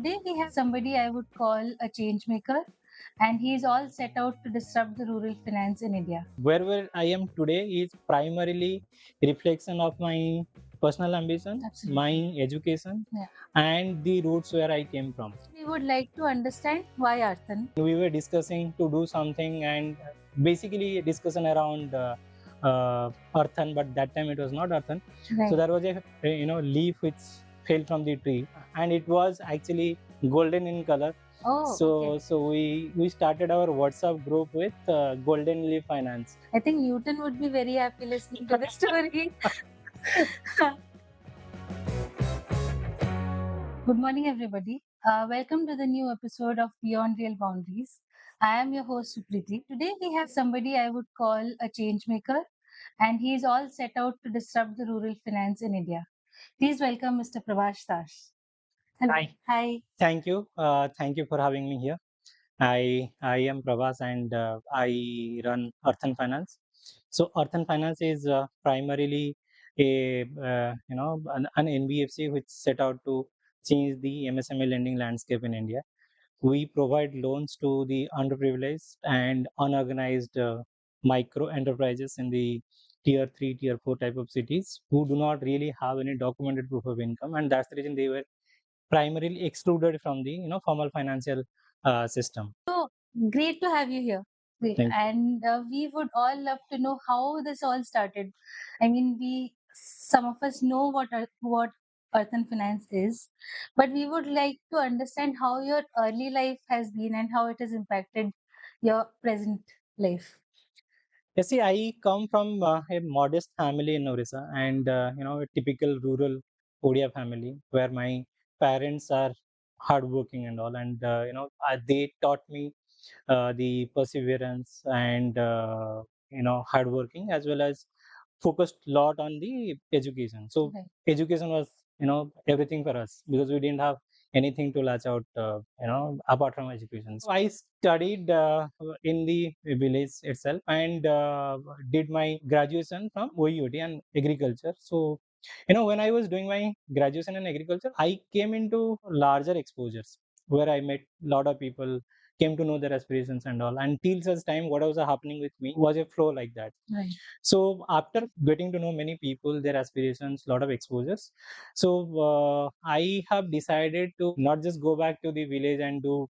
Today we have somebody I would call a change maker, and he is all set out to disrupt the rural finance in India. Wherever I am today is primarily reflection of my personal ambition, Absolutely. my education, Yeah. and the roots where I came from. We would like to understand why Arthan. We were discussing to do something and basically discussion around Arthan, but that time it was not Arthan. Right. So there was a leaf which fell from the tree, and it was actually golden in color. Oh, okay. So we started our WhatsApp group with Golden Leaf Finance. I think Newton would be very happy listening to this story. Good morning, everybody. Welcome to the new episode of Beyond Real Boundaries. I am your host, Supriti. Today we have somebody I would call a change maker, and he is all set out to disrupt the rural finance in India. Please welcome Mr. Pravash Dash. Hello. Hi. Hi. Thank you. Thank you for having me here. I am Pravash and I run Arthan Finance. So Arthan Finance is primarily an NBFC which set out to change the MSME lending landscape in India. We provide loans to the underprivileged and unorganized micro enterprises in the tier 3, tier 4 type of cities who do not really have any documented proof of income, and that's the reason they were primarily excluded from the formal financial system. So great to have you here. Thank you. And we would all love to know how this all started. I mean, some of us know what Arthan Finance is, but we would like to understand how your early life has been and how it has impacted your present life. You see, I come from a modest family in Orissa, and a typical rural Odia family where my parents are hardworking and all, and they taught me the perseverance and hardworking, as well as focused a lot on the education. So Right. education was everything for us because we didn't have anything to latch out apart from education. So I studied in the village itself and did my graduation from OUT and agriculture. So when I was doing my graduation in agriculture, I came into larger exposures where I met a lot of people, came to know their aspirations and all. Until such time, what was happening with me was a flow like that. Right. So after getting to know many people, their aspirations, lot of exposures, so I have decided to not just go back to the village and do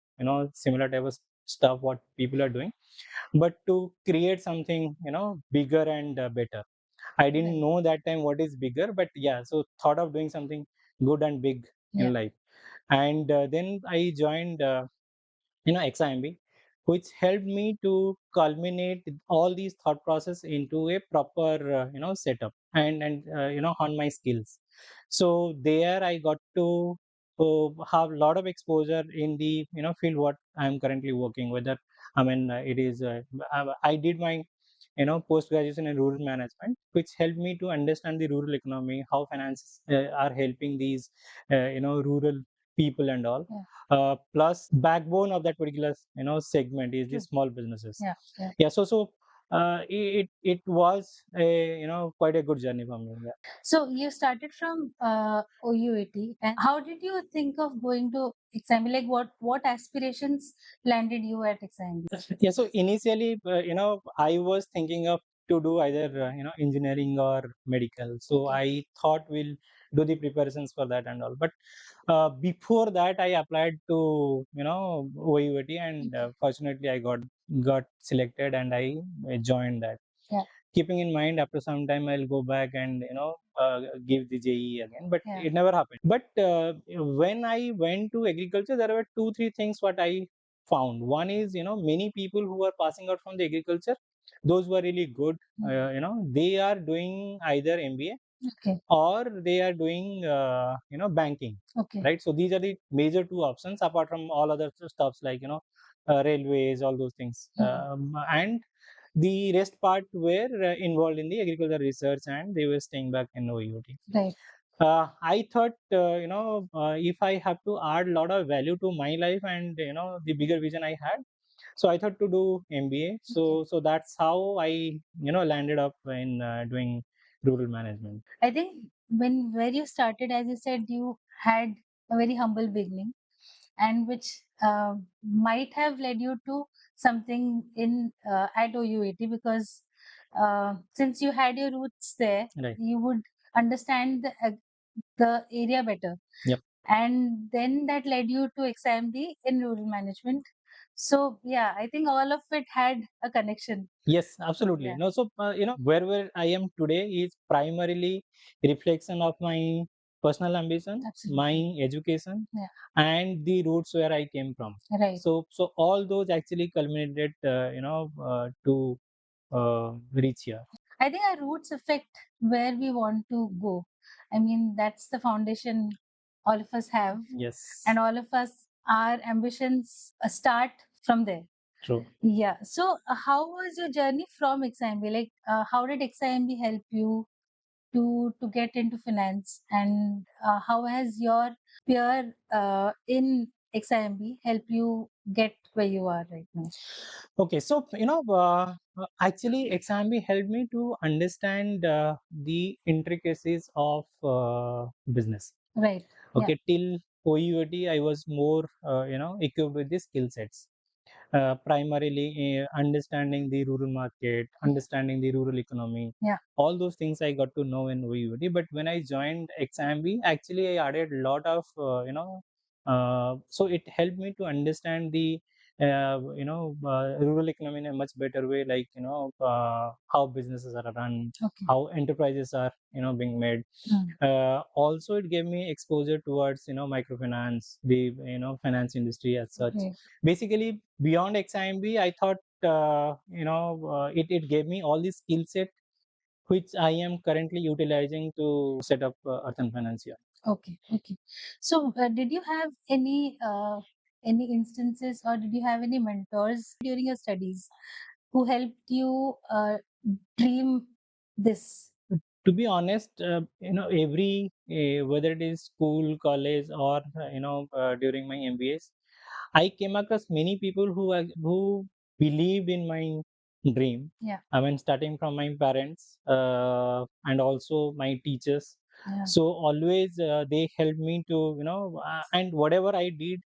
similar type of stuff what people are doing, but to create something bigger and better. I didn't Right. know that time what is bigger, but yeah, so thought of doing something good and big in life. And then I joined XIMB, which helped me to culminate all these thought process into a proper setup and on my skills. So there I got to have a lot of exposure in the field what I'm currently working. Whether it is I did my post graduation in rural management, which helped me to understand the rural economy, how finances are helping these rural people and all. Plus backbone of that particular segment is the small businesses. It was a quite a good journey for me. So you started from OUAT, and how did you think of going to XIMB? Like, what aspirations landed you at XIMB? Yeah, so initially I was thinking of to do either engineering or medical. So I thought we'll do the preparations for that and all, but before that I applied to OUAT, and fortunately I got selected and I joined that. Yeah. Keeping in mind, after some time I'll go back and give the JE again, but it never happened. But when I went to agriculture, there were 2 3 things what I found. One is many people who are passing out from the agriculture, those were really good. They are doing either MBA, Okay. or they are doing banking. Okay. Right, so these are the major 2 options apart from all other stuffs like railways, all those things. And the rest part were involved in the agricultural research, and they were staying back in OUT. Right. I thought if I have to add a lot of value to my life and the bigger vision I had, so I thought to do MBA. So that's how I landed up in doing rural management. I think Where you started, as you said, you had a very humble beginning. and which might have led you to something in at OUAT, because since you had your roots there, Right. you would understand the area better. Yep. And then that led you to XIMB in rural management. So yeah, I think all of it had a connection. Yes, absolutely. Yeah. No, so where I am today is primarily reflection of my personal ambition, my Absolutely. education, Yeah. and the roots where I came from. Right. So all those actually culminated, to reach here. I think our roots affect where we want to go. I mean, that's the foundation all of us have, Yes, and all of us, our ambitions start from there. true. Yeah. So, how was your journey from XIMB? Like, how did XIMB help you to get into finance, and how has your peer in XIMB helped you get where you are right now? Okay, so actually, XIMB helped me to understand the intricacies of business. Right. Yeah. Okay, till OUAT, I was more equipped with the skill sets. Primarily understanding the rural market, understanding the rural economy. Yeah. All those things I got to know in OUAT. But when I joined XIMB, actually I added a lot of so it helped me to understand the rural economy in a much better way, like how businesses are run, Okay. how enterprises are being made. Also it gave me exposure towards microfinance, the finance industry as such. Okay. Basically, beyond XIMB, I thought it gave me all the skill set which I am currently utilizing to set up Arthan Finance here. Okay. Okay. So, did you have any instances, or did you have any mentors during your studies who helped you dream this? To be honest, every whether it is school, college, or during my MBAs, I came across many people who believed in my dream. Yeah. I mean, starting from my parents and also my teachers. Yeah. So always they helped me to and whatever I did,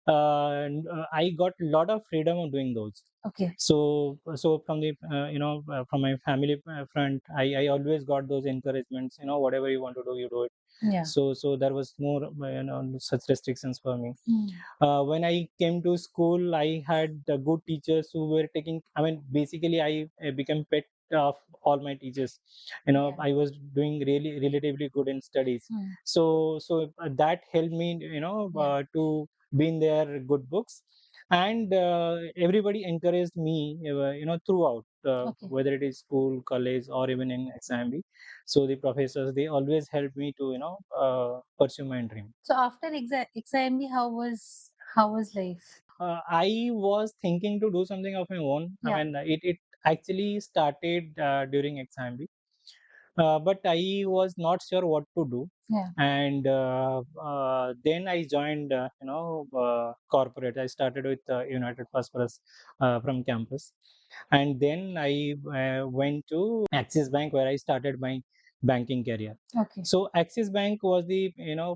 I got a lot of freedom of doing those. Okay. So from the from my family front, I always got those encouragements. Whatever you want to do, you do it. Yeah. So there was no such restrictions for me. Mm. When I came to school, I had good teachers who were taking. I mean, basically, I became pet of all my teachers. Yeah. I was doing really relatively good in studies. Mm. So that helped me, Yeah. to be in their good books, and everybody encouraged me, throughout, Okay. whether it is school, college, or even in XIMB. So the professors, they always helped me to pursue my dream. So after XIMB, how was life? I was thinking to do something of my own. I Yeah. mean, it actually started during XIMB, but I was not sure what to do. Yeah. And then I joined, corporate. I started with United Phosphorus from campus, and then I went to Axis Bank, where I started my banking career. Okay. So Axis Bank was the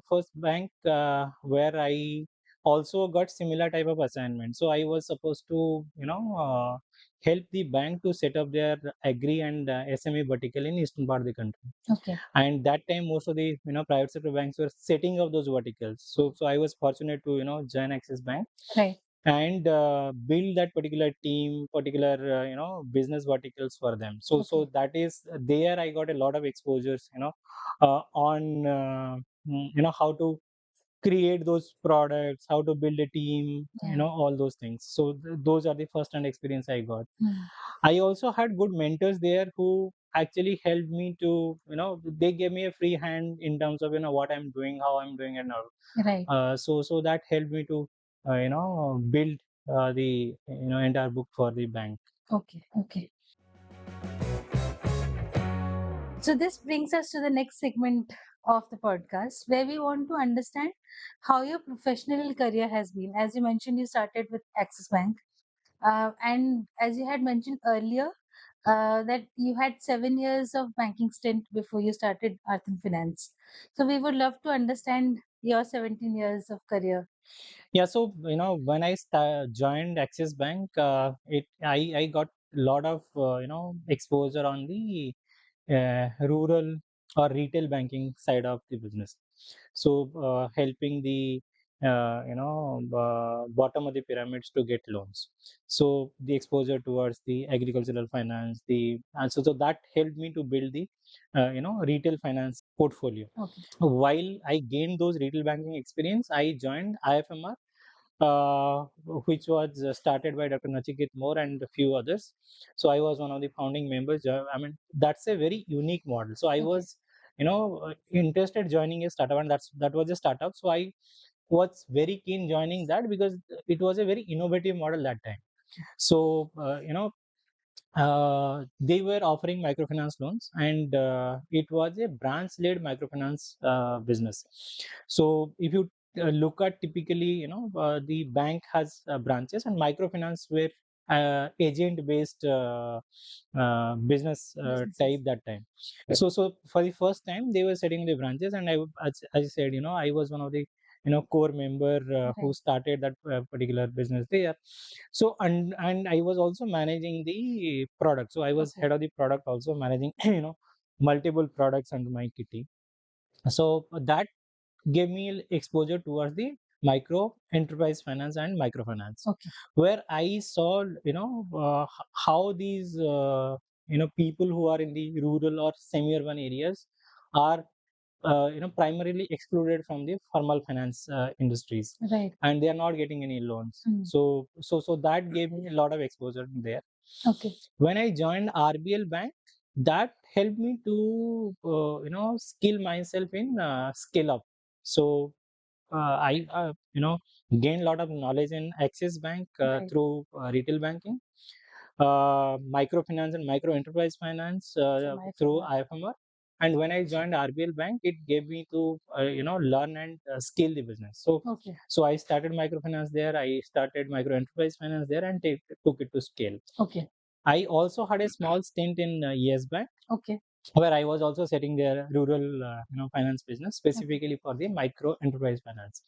first bank where I also got similar type of assignment. So I was supposed to help the bank to set up their agri and SME vertical in eastern part of the country. Okay. And that time, most of the private sector banks were setting up those verticals. So I was fortunate to join Axis Bank Right. and build that particular team, particular business verticals for them. So Okay. that is there I got a lot of exposures, on how to create those products, how to build a team, Yeah. all those things. So those are the first hand experience I got. Mm. I also had good mentors there who actually helped me to, they gave me a free hand in terms of what I'm doing, how I'm doing, and all. Right. So that helped me to build the entire book for the bank. Okay. Okay. So this brings us to the next segment of the podcast, where we want to understand how your professional career has been. As you mentioned, you started with Axis Bank, and as you had mentioned earlier, that you had 7 years of banking stint before you started Arthan Finance. So we would love to understand your 17 years of career. Yeah, so when I joined Axis Bank, I got a lot of exposure on the rural or retail banking side of the business. So helping the bottom of the pyramids to get loans. So the exposure towards the agricultural finance, the and so that helped me to build the retail finance portfolio. Okay. While I gained those retail banking experience, I joined IFMR, uh, which was started by Dr. Nachikit Moore and a few others. So I was one of the founding members. I mean, that's a very unique model. So I Okay. was, interested joining a startup, and that was a startup. So I was very keen joining that because it was a very innovative model that time. So they were offering microfinance loans, and it was a branch-led microfinance business. So if you look at typically, the bank has branches, and microfinance were agent-based business type that time. So for the first time, they were setting the branches, and as I said, I was one of the core member who started that particular business there. So and I was also managing the product. So I was head of the product, also managing multiple products under my kitty. So that gave me exposure towards the micro enterprise finance and microfinance, Okay. where I saw how these people who are in the rural or semi-urban areas are primarily excluded from the formal finance industries, Right. and they are not getting any loans. So that gave me a lot of exposure there. Okay. When I joined RBL Bank, that helped me to skill myself in scale up. So I gained a lot of knowledge in Axis Bank through retail banking, microfinance and micro enterprise finance through IFMR. And when I joined RBL Bank, it gave me to learn and scale the business. So Okay. so I started microfinance there. I started micro enterprise finance there, and took it to scale. Okay. I also had a small stint in Yes Bank, Okay. where I was also setting their rural finance business specifically for the micro enterprise finance.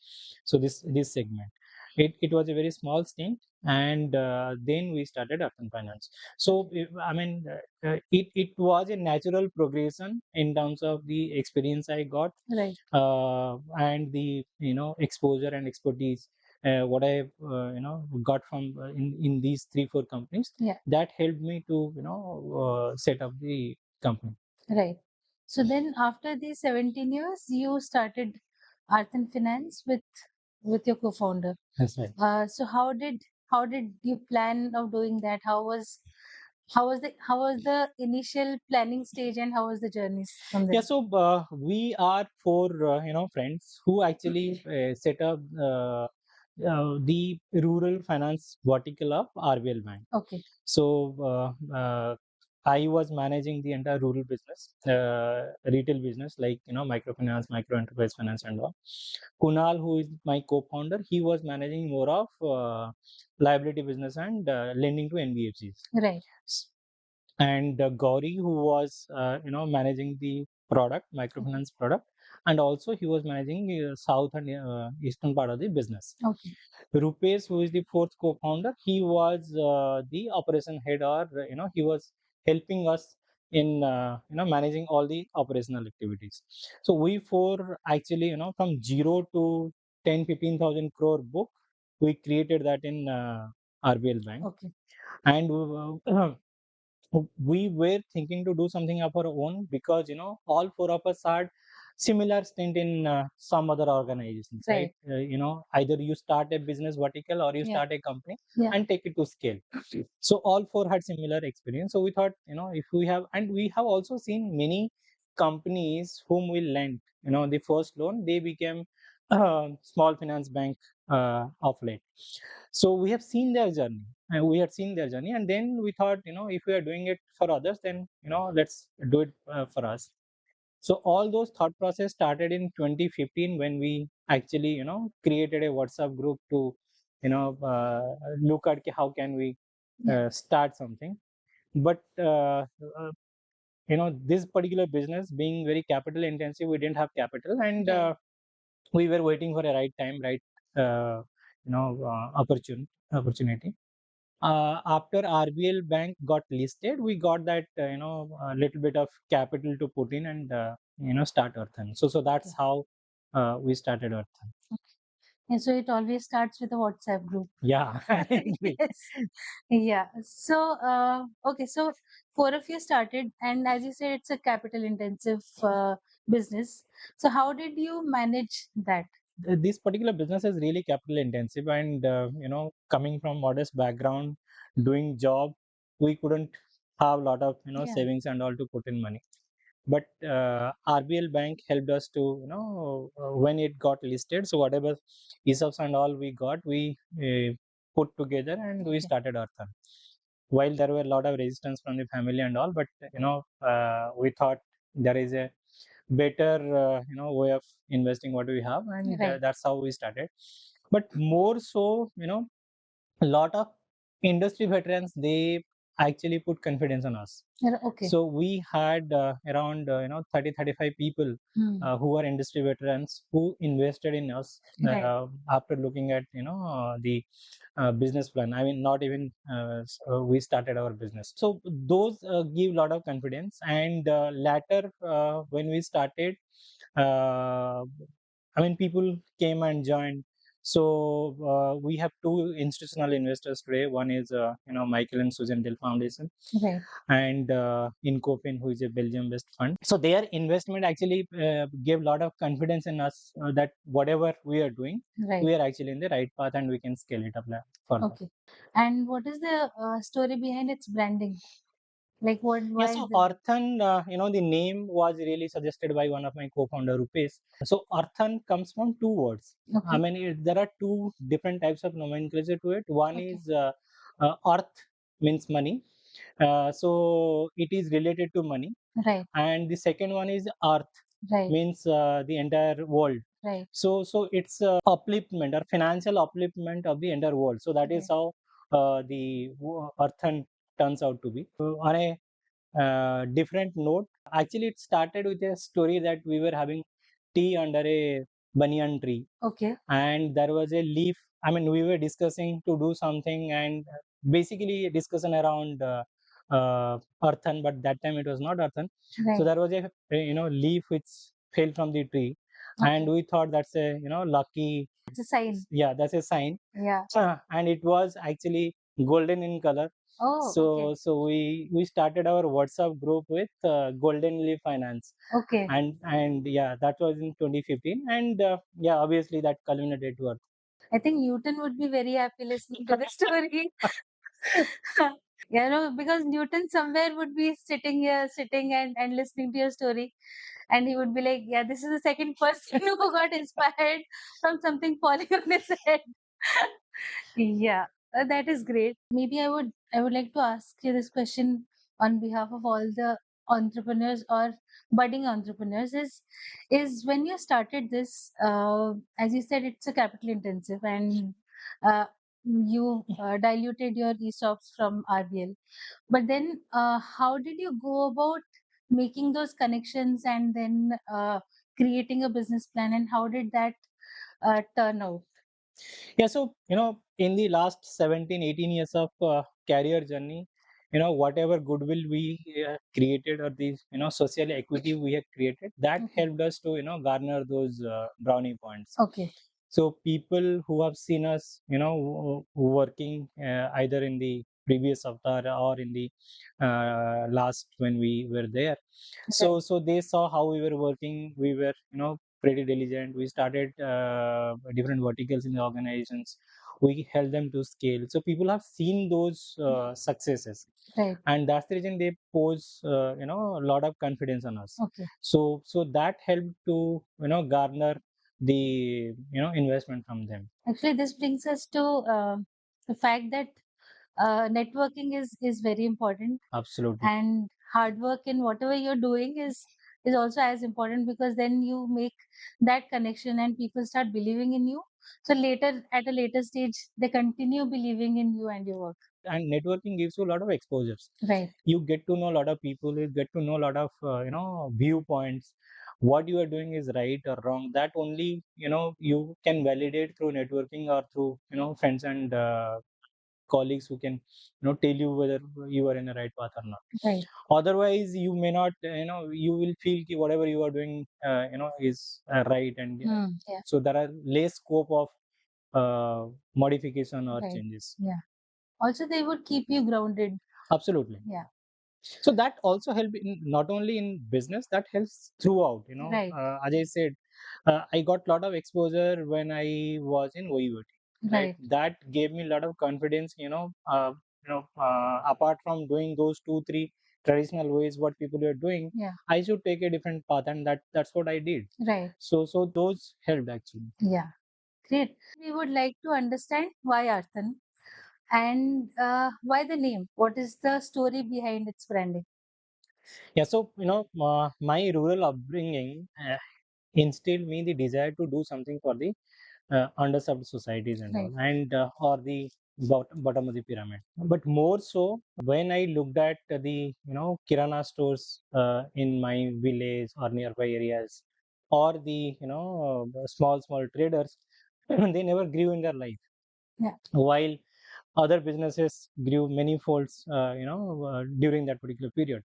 So this segment, it was a very small stint, and then we started Arthan Finance. So I mean, it was a natural progression in terms of the experience I got, Right. and the exposure and expertise what I got from in these 3-4 companies. Yeah. That helped me to set up the company. Right. So then after these 17 years, you started Arthan Finance with your co-founder. That's right. So how did you plan of doing that? How was the initial planning stage, and how was the journey from Yeah, there? so we are four friends who actually set up the rural finance vertical of RBL Bank. Okay. So I was managing the entire rural business, retail business, like microfinance, micro enterprise finance, and all. Kunal, who is my co-founder, he was managing more of liability business and lending to NBFCs. Right. And Gauri, who was managing the product, microfinance product, and also he was managing south and eastern part of the business. Okay. Rupesh, who is the fourth co-founder, he was the operation head, or he was helping us in managing all the operational activities. So we four actually from 0 to 10-15,000 crore book, we created that in RBL Bank. Okay. And we were thinking to do something of our own, because all four of us had similar stint in some other organizations, right? Either you start a business vertical, or you Yeah. start a company Yeah. and take it to scale. So all four had similar experience. So we thought, if we have, and we have also seen many companies whom we lent the first loan, they became small finance bank of late. So we have seen their journey, and we had seen their journey, and then we thought, if we are doing it for others, then let's do it for us. So all those thought process started in 2015, when we actually created a WhatsApp group to look at how can we start something. But this particular business being very capital intensive, we didn't have capital, and we were waiting for a right time, right opportunity. After RBL Bank got listed, we got that a little bit of capital to put in and start Arthan. So that's how we started Arthan. And so it always starts with a WhatsApp group. Yeah. Yes. Yeah. So, okay. So, four of you started, and as you said, it's a capital intensive business. So, how did you manage that? This particular business is really capital intensive, and coming from modest background, doing job, we couldn't have a lot of Yeah. savings and all to put in money. But RBL Bank helped us to when it got listed, so whatever ESOPs and all we got, we put together and we Okay. started Arthan. While there were a lot of resistance from the family and all, but we thought there is a better way of investing what we have, and Right. that's how we started. But more so, a lot of industry veterans, they actually put confidence on us. Okay. So we had around 30-35 people who are industry veterans who invested in us Right. after looking at the business plan. I mean, not even we started our business. So those give a lot of confidence. And later, when we started, uh, I mean, people came and joined. So we have two institutional investors today. One is Michael and Susan Dill Foundation, Right. and Incopin, who is a Belgium-based fund. So their investment actually gave a lot of confidence in us that whatever we are doing, Right. we are actually in the right path and we can scale it up further. Okay. And what is the story behind its branding? Like what? Yeah, Why so the? Arthan, the name was really suggested by one of my co-founder, Rupesh. So Arthan comes from two words. I Okay. mean, there are two different types of nomenclature to it. One Okay. is Arth means money. So it is related to money. Right. And the second one is Arth, Right. means the entire world. Right. So it's upliftment or financial upliftment of the entire world. So that is Okay. how the Arthan turns out to be. On a different note, actually, it started with a story that we were having tea under a banyan tree, Okay. and there was a leaf. I mean, we were discussing to do something, and basically a discussion around earthen, but that time it was not earthen. So Right. there was a leaf which fell from the tree, and Okay. we thought that's a lucky. It's a sign. Yeah, that's a sign. Yeah. And it was actually golden in color. Oh, okay. So we started our WhatsApp group with Golden Leaf Finance, Okay. and yeah, that was in 2015, and yeah, obviously that culminated to Earth. I think Newton would be very happy listening to the story. Because Newton somewhere would be sitting here, sitting and listening to your story. And he would be like, yeah, this is the second person who got inspired from something falling on his head. Yeah, that is great. Maybe I would like to ask you this question on behalf of all the entrepreneurs or budding entrepreneurs is when you started this, as you said, it's a capital intensive, and you diluted your ESOPs from RBL. But then, how did you go about making those connections and then creating a business plan, and how did that turn out? Yeah, so in the last 17-18 years of career journey, whatever goodwill we created, or the social equity we have created, that Okay. helped us to garner those brownie points. Okay. So people who have seen us, working either in the previous avatar or in the last when we were there, so they saw how we were working. We were pretty diligent. We started different verticals in the organizations. We helped them to scale. So people have seen those successes, Right. and that's the reason they pose a lot of confidence on us. Okay. So that helped to garner the investment from them. Actually, this brings us to the fact that networking is very important, Absolutely. and hard work in whatever you're doing is also as important, because then you make that connection and people start believing in you. So later, at a later stage, they continue believing in you and your work. And networking gives you a lot of exposures. Right. You get to know a lot of people. You get to know a lot of viewpoints. what you are doing is right or wrong. That only you can validate through networking or through friends and colleagues who can tell you whether you are in the right path or not. Right. Otherwise you may not, you will feel ki whatever you are doing is right, and Yeah. so there are less scope of modification or Right. changes. Yeah. Also, they would keep you grounded. Absolutely. Yeah. So that also help in, not only in business, that helps throughout. Right. As I said, I got lot of exposure when I was in OEOT. Right. Right. That gave me a lot of confidence. Apart from doing those 2 3 traditional ways what people were doing, Yeah. I should take a different path, and that's what I did. Right. So those helped actually. Yeah. Great. We would like to understand why Arthan and why the name. What is the story behind its branding? Yeah. So my rural upbringing instilled me the desire to do something for the underserved societies and all, Right. and or the bottom of the pyramid. But more so, when I looked at the kirana stores in my village or nearby areas, or the small traders, they never grew in their life. Yeah. While other businesses grew many folds, during that particular period.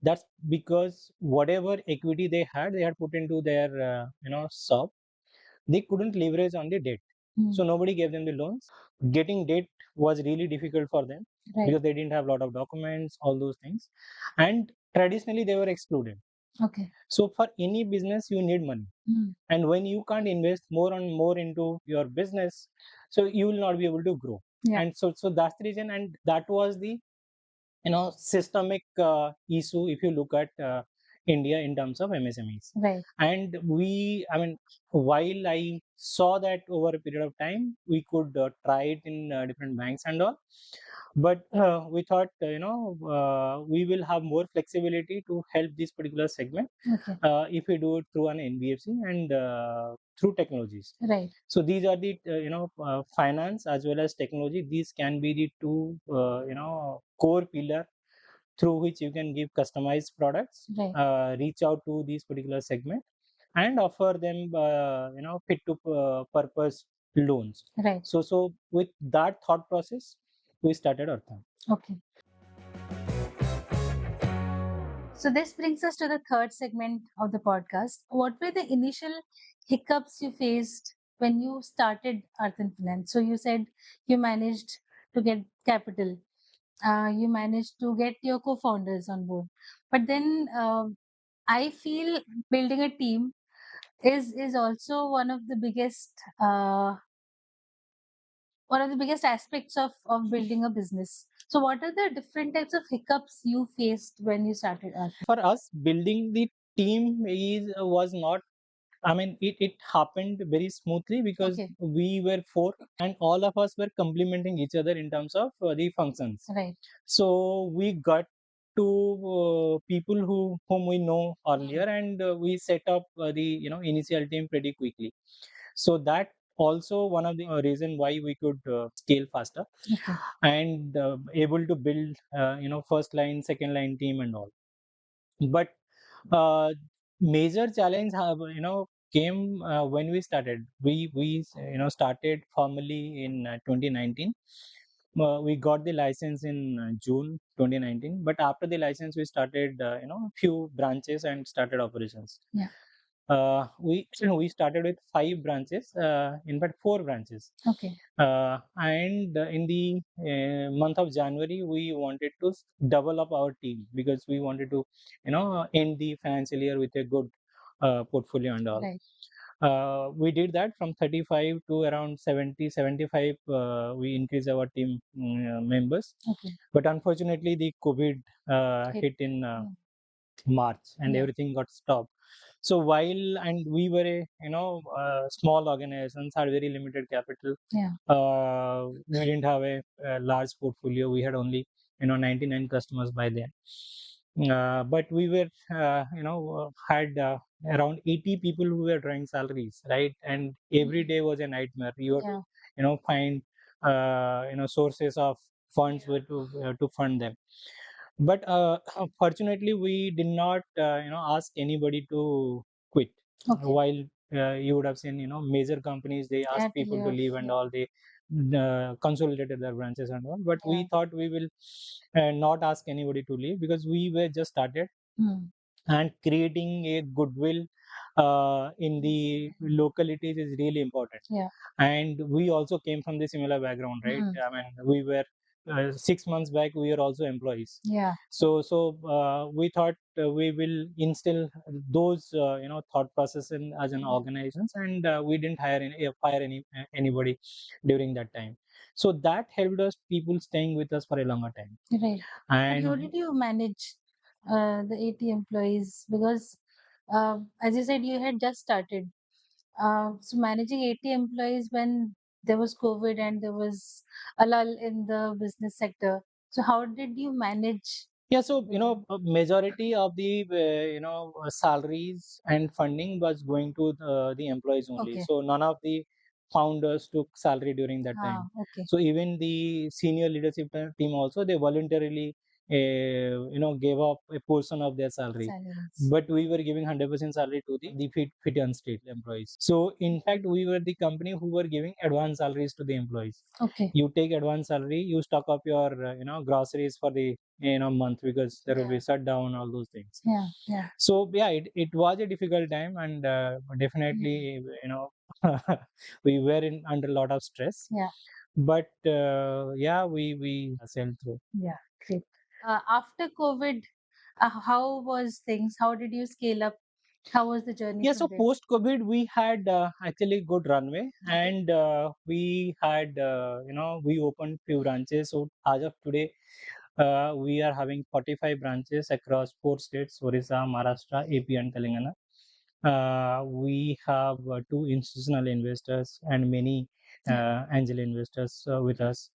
That's because whatever equity they had put into their shop, they couldn't leverage on the debt. So nobody gave them the loans. Getting debt was really difficult for them. Right. Because they didn't have a lot of documents, all those things, and traditionally they were excluded. Okay. So for any business you need money, and when you can't invest more and more into your business, so you will not be able to grow. Yeah. And so that's the reason, and that was the systemic issue if you look at India in terms of MSMEs. Right. And I mean, while I saw that over a period of time, we could try it in different banks and all, but we thought we will have more flexibility to help this particular segment. Okay. If we do it through an NBFC and through technologies. Right. So these are the finance as well as technology. These can be the two core pillar through which you can give customized products. Right. Reach out to these particular segment and offer them fit to purpose loans. Right. So with that thought process, we started Arthan. Okay. So this brings us to the third segment of the podcast. What were the initial hiccups you faced when you started Arthan Finance? So you said you managed to get capital, you managed to get your co-founders on board, but then I feel building a team is also one of the biggest aspects of building a business. So what are the different types of hiccups you faced when you started Arthan? For us, building the team is was not, I mean, it happened very smoothly because okay, we were four and all of us were complementing each other in terms of the functions. Right. So we got to people whom we know earlier, and we set up the initial team pretty quickly. So that also one of the reason why we could scale faster. Okay. And able to build first line, second line team and all. But uh, major challenge have came when we started. We started formally in 2019. We got the license in June 2019, but after the license we started few branches and started operations. Yeah. We started with 5 branches, in fact 4 branches. Okay. And in the month of January we wanted to double up our team because we wanted to end the financial year with a good portfolio and all. Right. We did that from 35 to around 70 75. We increased our team members. Okay. But unfortunately the COVID hit in March, and everything got stopped. So while and we were a small organizations, had very limited capital. Yeah. We didn't have a large portfolio. We had only 99 customers by then. But we were had around 80 people who were drawing salaries, right? And every day was a nightmare. You have to find sources of funds where to fund them. But fortunately we did not ask anybody to quit. Okay. While you would have seen, major companies, they They ask had to people lay to off. leave and Yeah. all. They consolidated their branches and all. But Yeah. we thought we will not ask anybody to leave because we were just started, Hmm. and creating a goodwill in the localities is really important. Yeah. And we also came from the similar background, right? Hmm. I mean, we were 6 months back, we were also employees. Yeah. So we thought we will instill those thought process in as an Yeah. organizations, and we didn't fire anybody during that time. So that helped us people staying with us for a longer time. Right. And how And did you manage the 80 employees? Because, as you said, you had just started. So managing 80 employees when there was COVID and there was a lull in the business sector. So how did you manage? yeah, so a majority of the salaries and funding was going to the employees only. Okay. So none of the founders took salary during that Ah, time. okay. So even the senior leadership team also, they voluntarily gave up a portion of their salary. Salaries. But we were giving 100% salary to the fit and state employees. So in fact, we were the company who were giving advance salaries to the employees. Okay. You take advance salary, you stock up your groceries for the month, because there will be shutdown, all those things. Yeah. Yeah. So yeah, it was a difficult time, and definitely we were in under a lot of stress. Yeah. But yeah, we sailed through. Yeah. Great. After COVID, how was things? How did you scale up? How was the journey Yeah, from so there? post COVID, we had actually good runway, Okay. and we had we opened few branches. So as of today, we are having 45 branches across 4 states: Orissa, Maharashtra, AP, and Telangana. We have two institutional investors and many angel investors with us.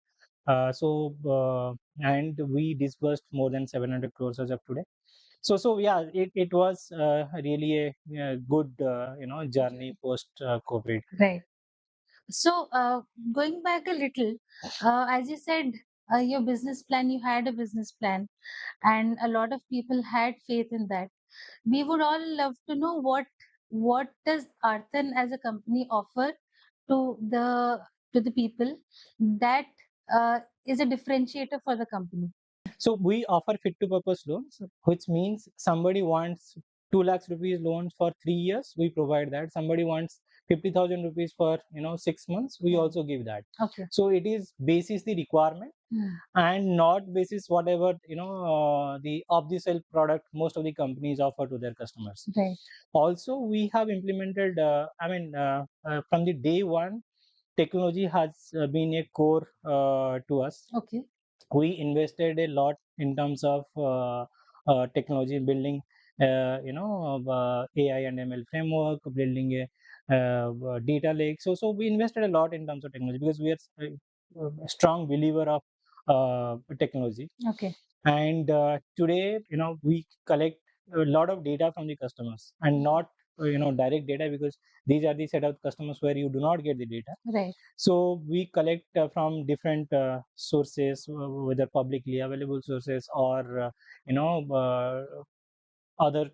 And we disbursed more than 700 crores as of today. So yeah, it was really a good journey post COVID. Right. So, going back a little, as you said, your business plan, you had a business plan, and a lot of people had faith in that. We would all love to know what does Arthan as a company offer to the people that is a differentiator for the company. So we offer fit to purpose loans, which means somebody wants 2 lakhs rupees loans for 3 years, we provide that. Somebody wants 50,000 rupees for 6 months, we Yeah. also give that. Okay. So it is basis the requirement, Hmm. and not basis whatever the off the shelf product most of the companies offer to their customers. Right. Also, we have implemented. From the day one, technology has been a core to us. Okay. We invested a lot in terms of technology building, AI and ML framework, building a data lake. So we invested a lot in terms of technology because we are a strong believer of technology. Okay. And today, we collect a lot of data from the customers, and not direct data, because these are the set of customers where you do not get the data. Right. So we collect from different sources, whether publicly available sources or other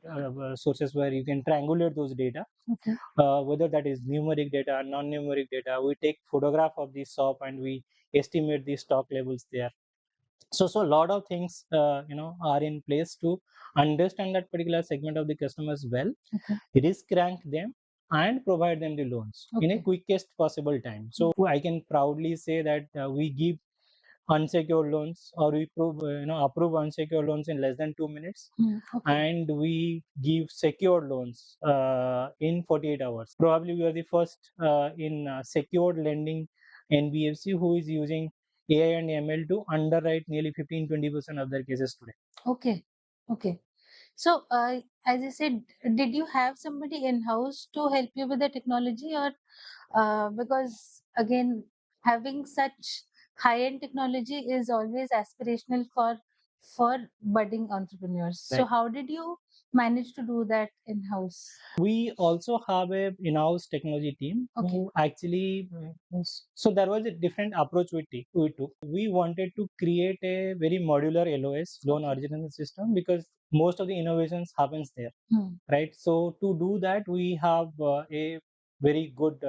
sources where you can triangulate those data. Okay. Whether that is numeric data, non-numeric data, we take photograph of the shop and we estimate the stock levels there. So a lot of things are in place to understand that particular segment of the customers well, Okay. risk rank them, and provide them the loans in a Okay. quickest possible time. So I can proudly say that we give unsecured loans, or we approve unsecured loans in less than 2 minutes, Hmm. Okay. and we give secured loans in 48 hours. Probably we are the first in secured lending NBFC who is using AI and ML to underwrite nearly 15-20% of their cases today. Okay. Okay. So, as I said, did you have somebody in house to help you with the technology, or because again, having such high-end technology is always aspirational for budding entrepreneurs. So, Right. how did you manage to do that in house? We also have a in-house technology team Okay. who actually so there was a different approach we took. We wanted to create a very modular LOS, loan Okay. origination system, because most of the innovations happens there, right? So to do that, we have a very good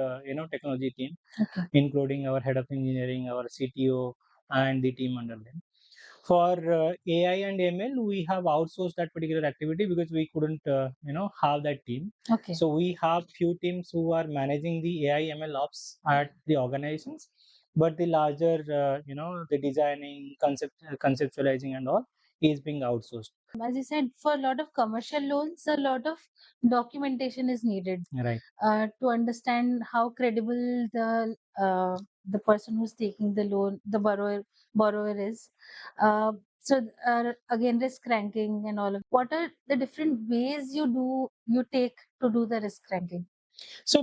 technology team, Okay. including our head of engineering, our CTO, and the team under them. For AI and ML, we have outsourced that particular activity because we couldn't, have that team. Okay. So we have few teams who are managing the AI ML ops at the organizations, but the larger, the designing, conceptualizing and all is being outsourced. As you said, for a lot of commercial loans, a lot of documentation is needed Right. to understand how credible the person who's taking the loan, the borrower is. Again, risk ranking and all of. What are the different ways you take to do the risk ranking? So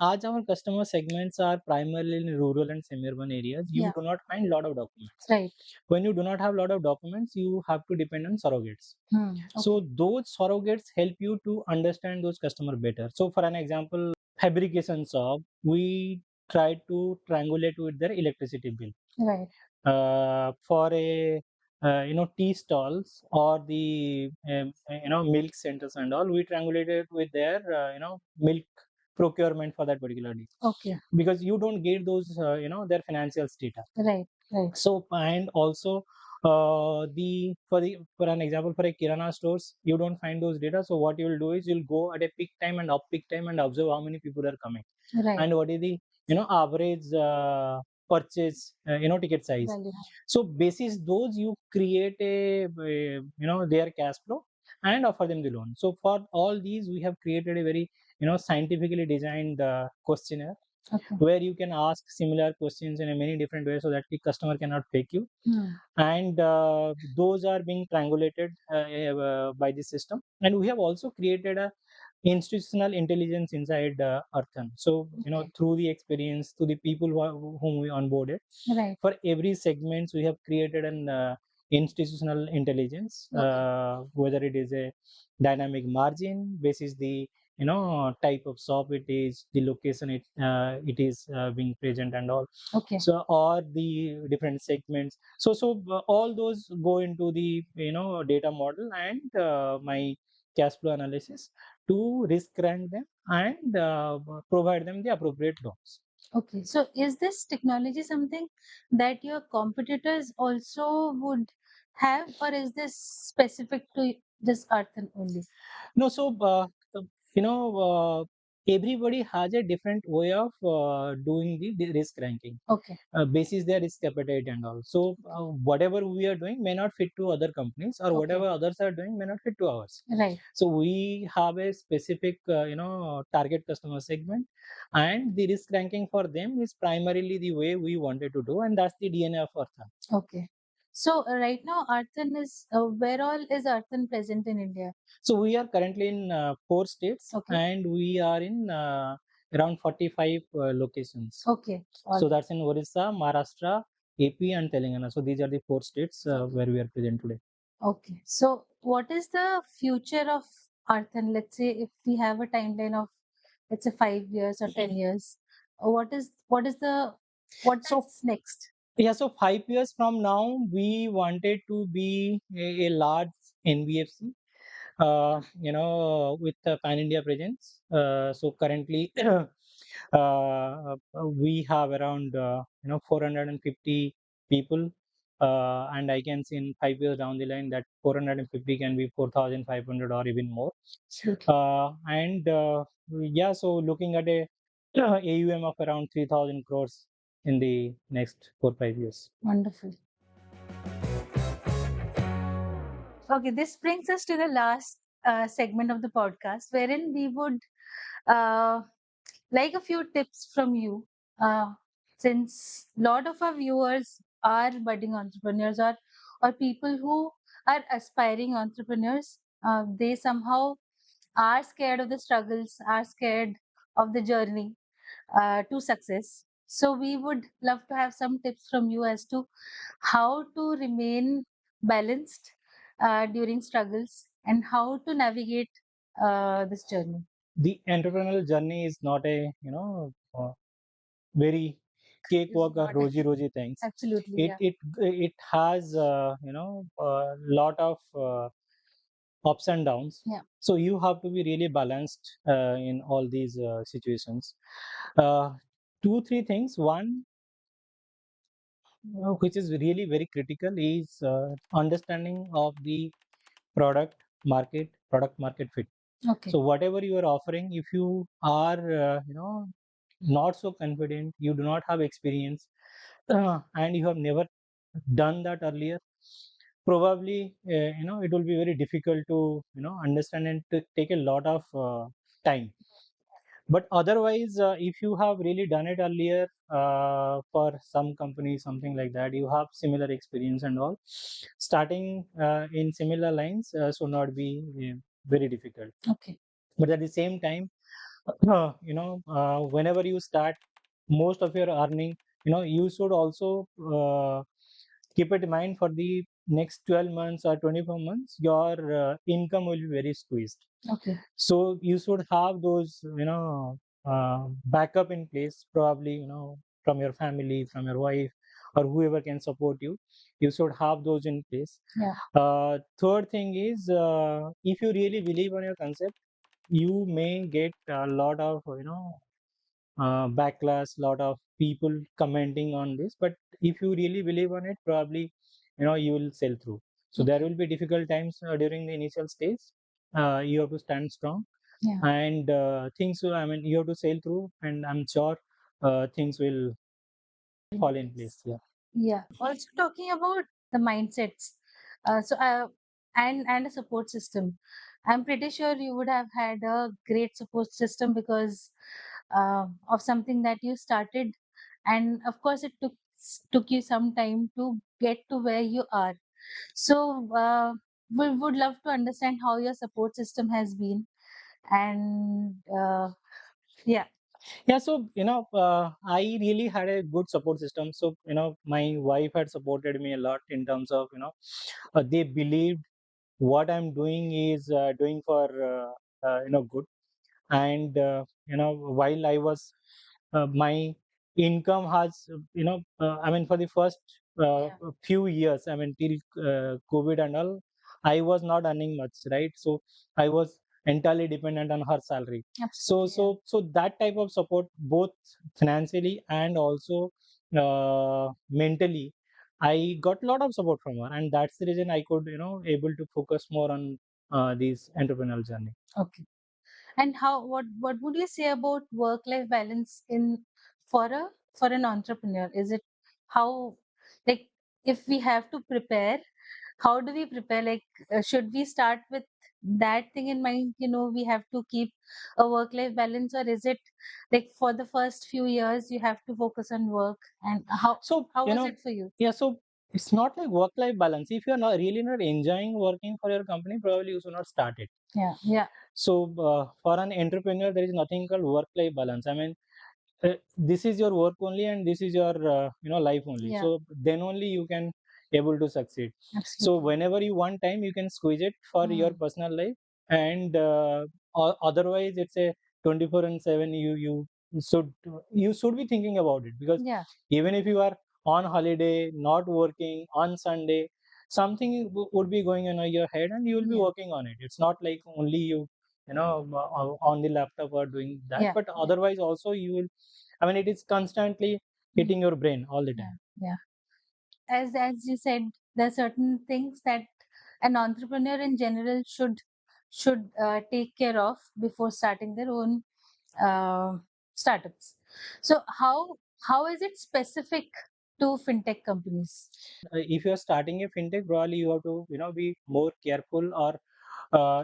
as our customer segments are primarily in rural and semi-urban areas, you Yeah. do not find a lot of documents. Right. When you do not have a lot of documents, you have to depend on surrogates. Okay. So those surrogates help you to understand those customer better. So for an example, fabrication shop, we try to triangulate with their electricity bill. Right. For a tea stalls or the milk centers and all, we triangulated with their milk procurement for that particular day. Okay. Because you don't get those their financials data. Right. Right. So and also the for an example, for a kirana stores, you don't find those data. So what you will do is you'll go at a peak time and off peak time and observe how many people are coming, Right. and what is the average purchase ticket size. Value. So basis those, you create their cash flow and offer them the loan. So for all these, we have created a very scientifically designed questionnaire. Okay. Where you can ask similar questions in a many different ways so that the customer cannot fake you. And those are being triangulated by the system. And we have also created a institutional intelligence inside Arthan. So through the experience, to the people whom we onboarded, right, for every segments we have created an institutional intelligence. Okay. Whether it is a dynamic margin basis the type of shop it is, the location it is being present and all. Okay. So or the different segments. So all those go into the data model and my cash flow analysis to risk rank them and provide them the appropriate loans. Okay, so is this technology something that your competitors also would have, or is this specific to this Arthan only? No, so you know, everybody has a different way of doing the risk ranking. Okay. Basis their risk appetite and all. So whatever we are doing may not fit to other companies, or whatever others are doing may not fit to ours. Right. So we have a specific target customer segment, and the risk ranking for them is primarily the way we wanted to do, and that's the DNA of Arthan. Okay. So right now, Arthan is where all is Arthan present in India? So we are currently in 4 states. Okay. And we are in around 45 locations. Okay. So that's in Orissa, Maharashtra, AP, and Telangana. So these are the 4 states where we are present today. Okay. So what is the future of Arthan? Let's say if we have a timeline of, let's say, 5 years or 10 years, what's next? Yeah, so 5 years from now, we wanted to be a large NBFC, with a pan India presence. So currently, we have around 450 people, and I can see in 5 years down the line that 450 can be 4,500 or even more. Absolutely. And yeah, so looking at a AUM of around 3,000 crores in the next 4 5 years. Wonderful. Okay, this brings us to the last segment of the podcast, wherein we would uh, like a few tips from you. Since a lot of our viewers are budding entrepreneurs, or people who are aspiring entrepreneurs, they somehow are scared of the struggles, are scared of the journey to success. So we would love to have some tips from you as to how to remain balanced during struggles, and how to navigate this journey? The entrepreneurial journey is not a very It's cakewalk or not rosy things. absolutely, It yeah. it it has a lot of ups and downs. Yeah. So you have to be really balanced in all these situations. Uh, Two, three things. One, which is really very critical, is understanding of the product market fit. Okay. So whatever you are offering, if you are not so confident, you do not have experience, and you have never done that earlier, probably it will be very difficult to understand and to take a lot of time. But otherwise, if you have really done it earlier for some company, something like that, you have similar experience and all, starting in similar lines should not be very difficult. Okay. But at the same time, whenever you start, most of your earning, you should also keep it in mind for the next 12 months or 24 months, your income will be very squeezed. Okay. So you should have those backup in place, probably from your family, from your wife, or whoever can support you. You should have those in place. Yeah. Third thing is, if you really believe on your concept, you may get a lot of backlash, lot of people commenting on this. But if you really believe on it, probably you will sell through. So there will be difficult times during the initial stage. You have to stand strong, Yeah. and things I mean, you have to sail through, and I'm sure things will fall in place. Yeah. Yeah. Also talking about the mindsets, so and a support system. I'm pretty sure you would have had a great support system because of something that you started, and of course it took you some time to get to where you are. So we would love to understand how your support system has been, and yeah. Yeah, so I really had a good support system. So my wife had supported me a lot in terms of they believed what I'm doing is doing for good. And while I was my income has I mean, for the first Yeah. few years, I mean, till COVID and all, I was not earning much, right? So I was entirely dependent on her salary. So Absolutely. Yeah. so that type of support, both financially and also mentally, I got a lot of support from her, and that's the reason I could able to focus more on this entrepreneurial journey. Okay. And how what would you say about work life balance in for a for an entrepreneur? Is it how, like, if we have to prepare, how do we prepare? Like, should we start with that thing in mind? We have to keep a work life balance, or is it like for the first few years you have to focus on work? And So how was it for you? yeah, so it's not like work life balance. If you're not really not enjoying working for your company, probably you should not start it. Yeah. Yeah. So for an entrepreneur, there is nothing called work life balance. I mean, this is your work only, and this is your life only. Yeah. So then only you can able to succeed. So Absolutely. whenever you want time, you can squeeze it for your Mm. personal life. And otherwise it's a 24 and 7. Should you should be thinking about it, because Yeah. even if you are on holiday, not working on Sunday, something would be going on your head, and you will be Yeah. working on it. It's not like only on the laptop or doing that, Yeah. but Yeah. otherwise also you will, I mean, it is constantly Mm. hitting your brain all the Yeah. time. Yeah. As you said, there are certain things that an entrepreneur in general should take care of before starting their own uh, startups. So how is it specific to fintech companies? If you are starting a fintech, probably you have to be more careful, or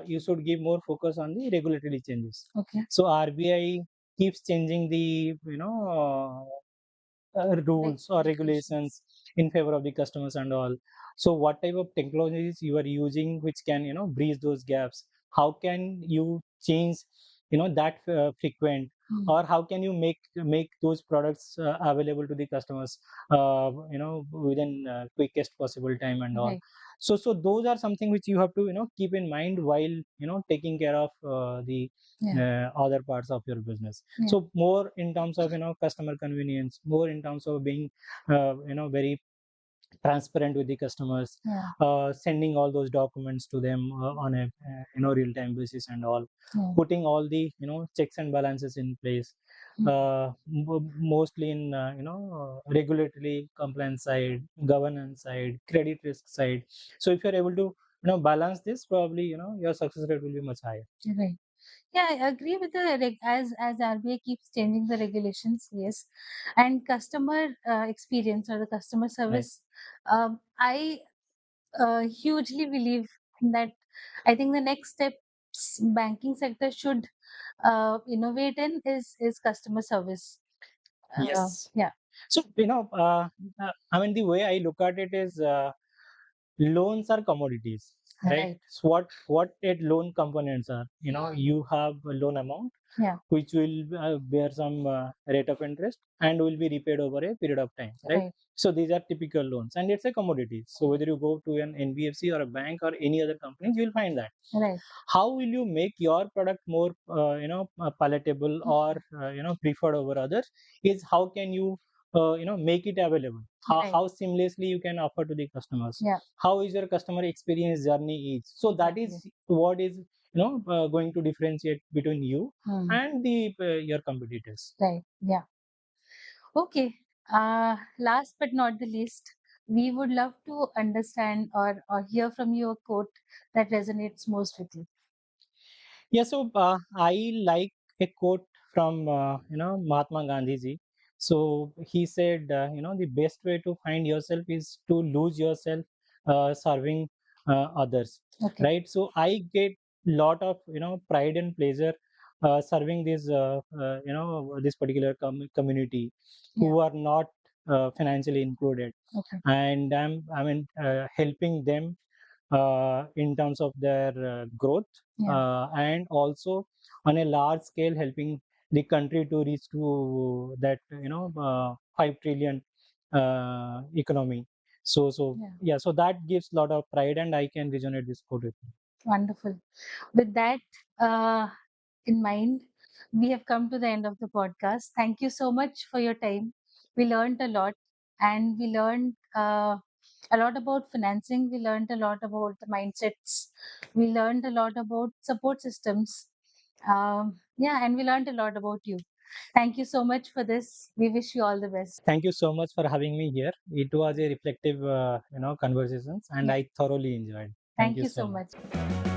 you should give more focus on the regulatory changes. Okay. So RBI keeps changing the rules or Regulations. regulations in favor of the customers and all. So what type of technologies you are using which can bridge those gaps? How can you change that frequent, Mm. or how can you make those products available to the customers within quickest possible time and all? Right. So those are something which you have to keep in mind while taking care of the other parts of your business. So more in terms of customer convenience, more in terms of being very transparent with the customers, sending all those documents to them on a real time basis and all, putting all the checks and balances in place, mostly in regulatory compliance side, governance side, credit risk side. So if you're able to balance this, probably your success rate will be much higher. Right. Yeah, I agree with the as RBI keeps changing the regulations. Yes, and customer experience or the customer service. I hugely believe that I think the next step banking sector should innovate in is customer service. Yes. Yeah. So I mean, the way I look at it is, loans are commodities, right? Right. So what a loan components are, you have a loan amount Yeah. which will bear some rate of interest and will be repaid over a period of time, right? Right. So these are typical loans and it's a commodity. So whether you go to an NBFC or a bank or any other companies, you will find that. Right. How will you make your product more palatable or preferred over others, is how can you make it available, Right. how seamlessly you can offer to the customers, Yeah. how is your customer experience journey is. So that is Exactly. what is going to differentiate between you and the your competitors. Right. Yeah. Okay. Last but not the least, we would love to understand or hear from you a quote that resonates most with you. Yeah, so I like a quote from Mahatma Gandhi ji. So he said, the best way to find yourself is to lose yourself serving others, Okay. right? So I get lot of pride and pleasure serving this particular community Yeah. who are not financially included, Okay. and helping them in terms of their growth, Yeah. and also on a large scale helping the country to reach to that 5 trillion economy. So Yeah. yeah, so that gives a lot of pride and I can resonate this quote with. Wonderful. With that uh, in mind, we have come to the end of the podcast. Thank you so much for your time. We learned a lot, and we learned a lot about financing. We learned a lot about the mindsets. We learned a lot about support systems. Yeah, and we learned a lot about you. Thank you so much for this. We wish you all the best. Thank you so much for having me here. It was a reflective conversations and Yeah. I thoroughly enjoyed. Thank Thank you you so so much. much.